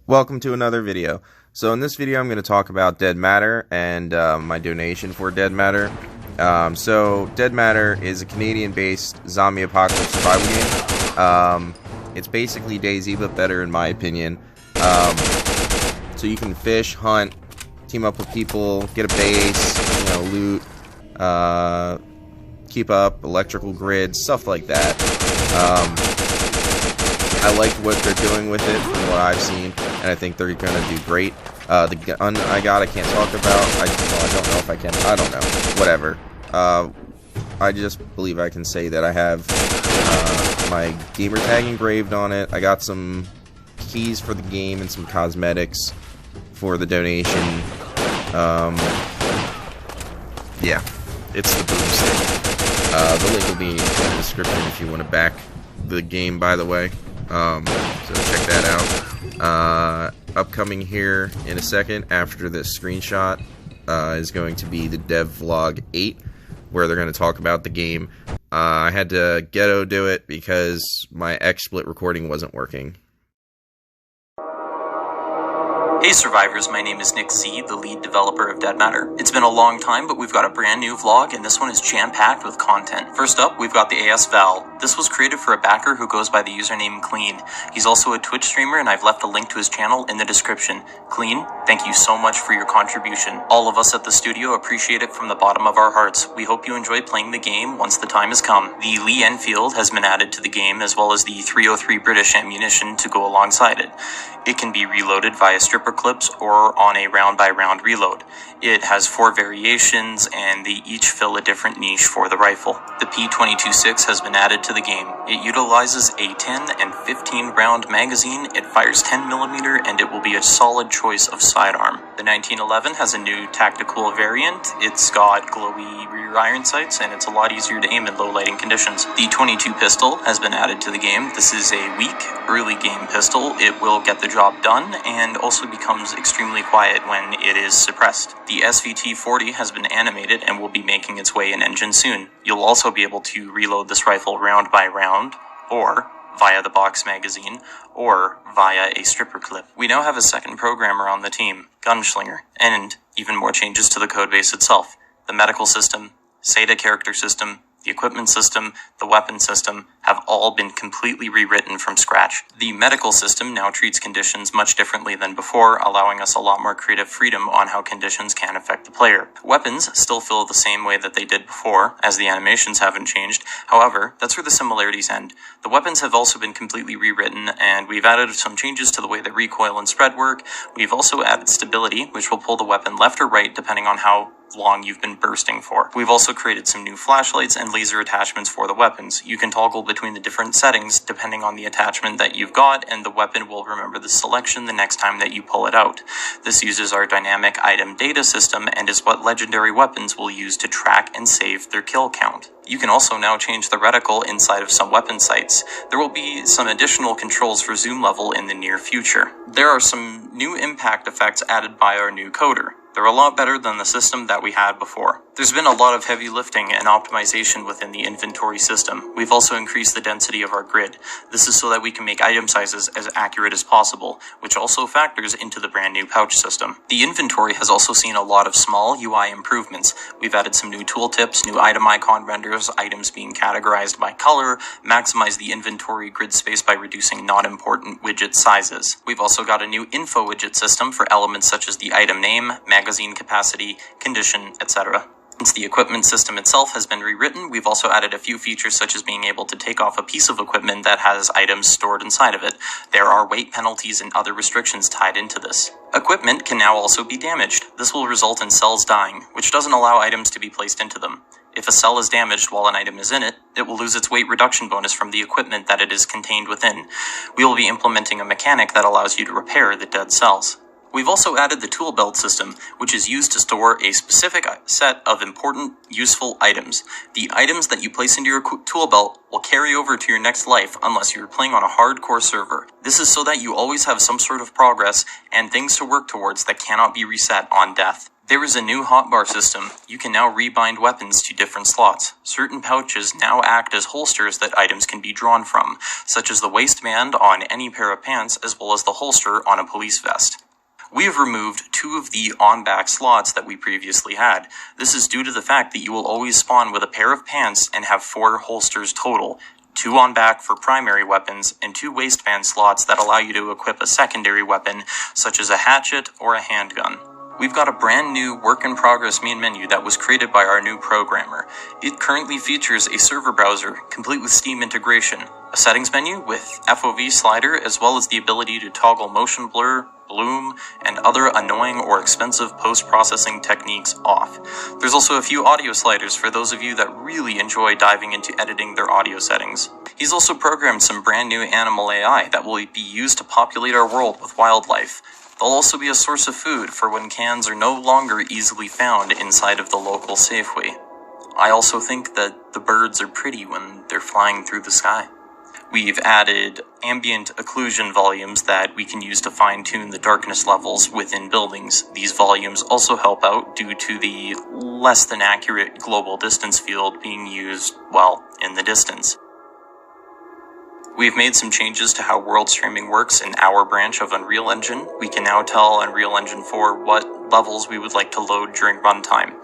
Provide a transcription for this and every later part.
Welcome to another video. So in this video I'm going to talk about Deadmatter and my donation for Deadmatter. So Deadmatter is a Canadian-based zombie apocalypse survival game. It's basically DayZ but better in my opinion. So you can fish, hunt, team up with people, get a base, loot, keep up electrical grids, stuff like that. I like what they're doing with it from what I've seen, and I think they're going to do great. The gun I got I can't talk about. I don't know if I can. I don't know. Whatever. I just believe I can say that I have my gamer tag engraved on it. I got some keys for the game and some cosmetics for the donation. Yeah, it's the BoomStick. The link will be in the description if you want to back the game, by the way. So check that out. Upcoming here in a second after this screenshot is going to be the Dev Vlog8, where they're going to talk about the game. I had to ghetto do it because my XSplit recording wasn't working. Hey survivors, my name is Nick Z, the lead developer of Deadmatter. It's been a long time, but we've got a brand new vlog, and this one is jam-packed with content. First up, we've got the AS Val. This was created for a backer who goes by the username Clean. He's also a Twitch streamer, and I've left a link to his channel in the description. Clean, thank you so much for your contribution. All of us at the studio appreciate it from the bottom of our hearts. We hope you enjoy playing the game once the time has come. The Lee Enfield has been added to the game, as well as the 303 British ammunition to go alongside it. It can be reloaded via stripper clips or on a round-by-round reload. It has 4 variations, and they each fill a different niche for the rifle. The P226 has been added to the game. It utilizes a 10 and 15 round magazine, it fires 10mm, and it will be a solid choice of sidearm. The 1911 has a new tactical variant. It's got glowy rear iron sights, and it's a lot easier to aim in low lighting conditions. The 22 pistol has been added to the game. This is a weak, early game pistol. It will get the job done, and also becomes extremely quiet when it is suppressed. The SVT-40 has been animated and will be making its way in engine soon. You'll also be able to reload this rifle round by round, or via the box magazine, or via a stripper clip. We now have a second programmer on the team, Gunslinger, and even more changes to the codebase itself. The medical system, SATA character system, the equipment system, the weapon system have all been completely rewritten from scratch. The medical system now treats conditions much differently than before, allowing us a lot more creative freedom on how conditions can affect the player. Weapons still feel the same way that they did before, as the animations haven't changed. However, that's where the similarities end. The weapons have also been completely rewritten, and we've added some changes to the way that recoil and spread work. We've also added stability, which will pull the weapon left or right depending on how long you've been bursting for. We've also created some new flashlights and laser attachments for the weapons. You can toggle between the different settings depending on the attachment that you've got, and the weapon will remember the selection the next time that you pull it out. This uses our dynamic item data system and is what legendary weapons will use to track and save their kill count. You can also now change the reticle inside of some weapon sights. There will be some additional controls for zoom level in the near future. There are some new impact effects added by our new coder. They're a lot better than the system that we had before. There's been a lot of heavy lifting and optimization within the inventory system. We've also increased the density of our grid. This is so that we can make item sizes as accurate as possible, which also factors into the brand new pouch system. The inventory has also seen a lot of small UI improvements. We've added some new tooltips, new item icon renders, items being categorized by color, maximize the inventory grid space by reducing non-important widget sizes. We've also got a new info widget system for elements such as the item name, magazine capacity, condition, etc. Since the equipment system itself has been rewritten, we've also added a few features such as being able to take off a piece of equipment that has items stored inside of it. There are weight penalties and other restrictions tied into this. Equipment can now also be damaged. This will result in cells dying, which doesn't allow items to be placed into them. If a cell is damaged while an item is in it, it will lose its weight reduction bonus from the equipment that it is contained within. We will be implementing a mechanic that allows you to repair the dead cells. We've also added the tool belt system, which is used to store a specific set of important, useful items. The items that you place into your tool belt will carry over to your next life unless you're playing on a hardcore server. This is so that you always have some sort of progress and things to work towards that cannot be reset on death. There is a new hotbar system. You can now rebind weapons to different slots. Certain pouches now act as holsters that items can be drawn from, such as the waistband on any pair of pants as well as the holster on a police vest. We have removed 2 of the on-back slots that we previously had. This is due to the fact that you will always spawn with a pair of pants and have 4 holsters total. 2 on back for primary weapons, and 2 waistband slots that allow you to equip a secondary weapon, such as a hatchet or a handgun. We've got a brand new work-in-progress main menu that was created by our new programmer. It currently features a server browser, complete with Steam integration, a settings menu with FOV slider, as well as the ability to toggle motion blur, bloom, and other annoying or expensive post-processing techniques off. There's also a few audio sliders for those of you that really enjoy diving into editing their audio settings. He's also programmed some brand new animal AI that will be used to populate our world with wildlife. They'll also be a source of food for when cans are no longer easily found inside of the local Safeway. I also think that the birds are pretty when they're flying through the sky. We've added ambient occlusion volumes that we can use to fine-tune the darkness levels within buildings. These volumes also help out due to the less than accurate global distance field being used, well, in the distance. We've made some changes to how world streaming works in our branch of Unreal Engine. We can now tell Unreal Engine 4 what levels we would like to load during runtime.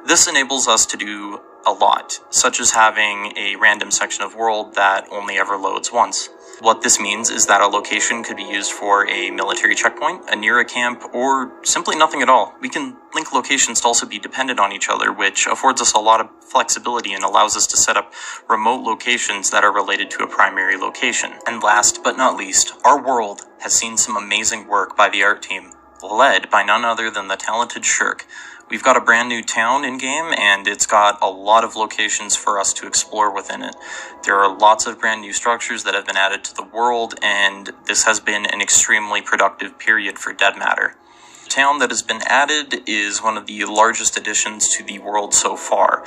This enables us to do a lot, such as having a random section of world that only ever loads once. What this means is that a location could be used for a military checkpoint, a near a camp, or simply nothing at all. We can link locations to also be dependent on each other, which affords us a lot of flexibility and allows us to set up remote locations that are related to a primary location. And last but not least, our world has seen some amazing work by the art team, led by none other than the talented Shirk. We've got a brand new town in-game, and it's got a lot of locations for us to explore within it. There are lots of brand new structures that have been added to the world, and this has been an extremely productive period for Deadmatter. The town that has been added is one of the largest additions to the world so far.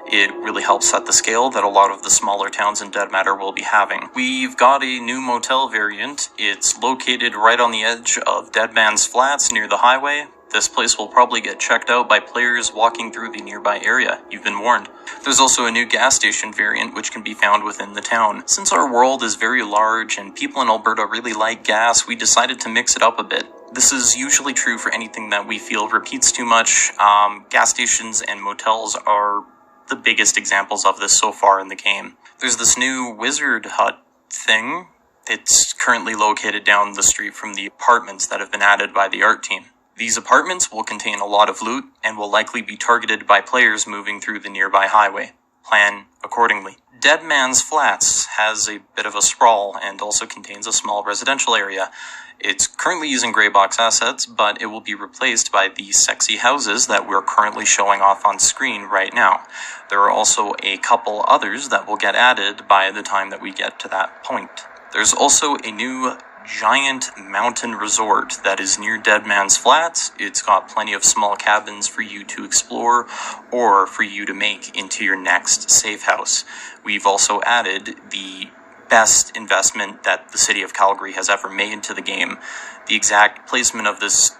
It really helps set the scale that a lot of the smaller towns in Deadmatter will be having. We've got a new motel variant. It's located right on the edge of Dead Man's Flats near the highway. This place will probably get checked out by players walking through the nearby area. You've been warned. There's also a new gas station variant which can be found within the town. Since our world is very large and people in Alberta really like gas, we decided to mix it up a bit. This is usually true for anything that we feel repeats too much. Gas stations and motels are the biggest examples of this so far in the game. There's this new wizard hut thing. It's currently located down the street from the apartments that have been added by the art team. These apartments will contain a lot of loot and will likely be targeted by players moving through the nearby highway. Plan accordingly. Dead Man's Flats has a bit of a sprawl and also contains a small residential area. It's currently using gray box assets, but it will be replaced by the sexy houses that we're currently showing off on screen right now. There are also a couple others that will get added by the time that we get to that point. There's also a new giant mountain resort that is near Dead Man's Flats. It's got plenty of small cabins for you to explore or for you to make into your next safe house. We've also added the best investment that the city of Calgary has ever made to the game. The exact placement of this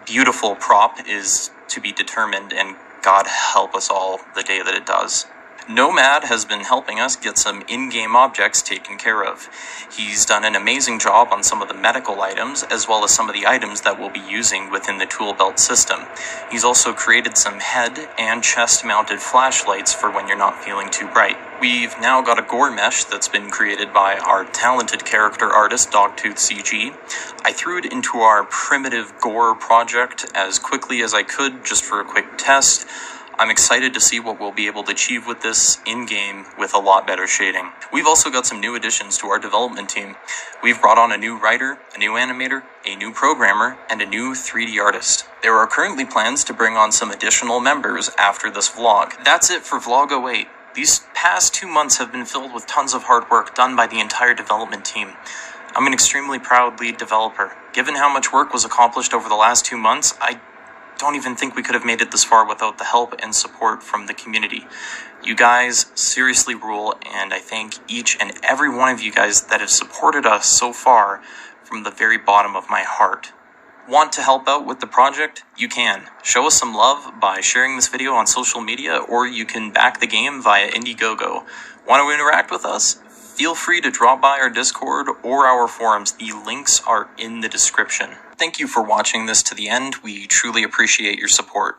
beautiful prop is to be determined, and God help us all the day that it does. Nomad has been helping us get some in-game objects taken care of. He's done an amazing job on some of the medical items, as well as some of the items that we'll be using within the tool belt system. He's also created some head and chest-mounted flashlights for when you're not feeling too bright. We've now got a gore mesh that's been created by our talented character artist, Dogtooth CG. I threw it into our primitive gore project as quickly as I could, just for a quick test. I'm excited to see what we'll be able to achieve with this in-game with a lot better shading. We've also got some new additions to our development team. We've brought on a new writer, a new animator, a new programmer, and a new 3D artist. There are currently plans to bring on some additional members after this vlog. That's it for Vlog8. These past 2 months have been filled with tons of hard work done by the entire development team. I'm an extremely proud lead developer. Given how much work was accomplished over the last 2 months, I don't even think we could have made it this far without the help and support from the community. You guys seriously rule, and I thank each and every one of you guys that have supported us so far from the very bottom of my heart. Want to help out with the project? You can. Show us some love by sharing this video on social media, or you can back the game via Indiegogo. Want to interact with us? Feel free to drop by our Discord or our forums. The links are in the description. Thank you for watching this to the end. We truly appreciate your support.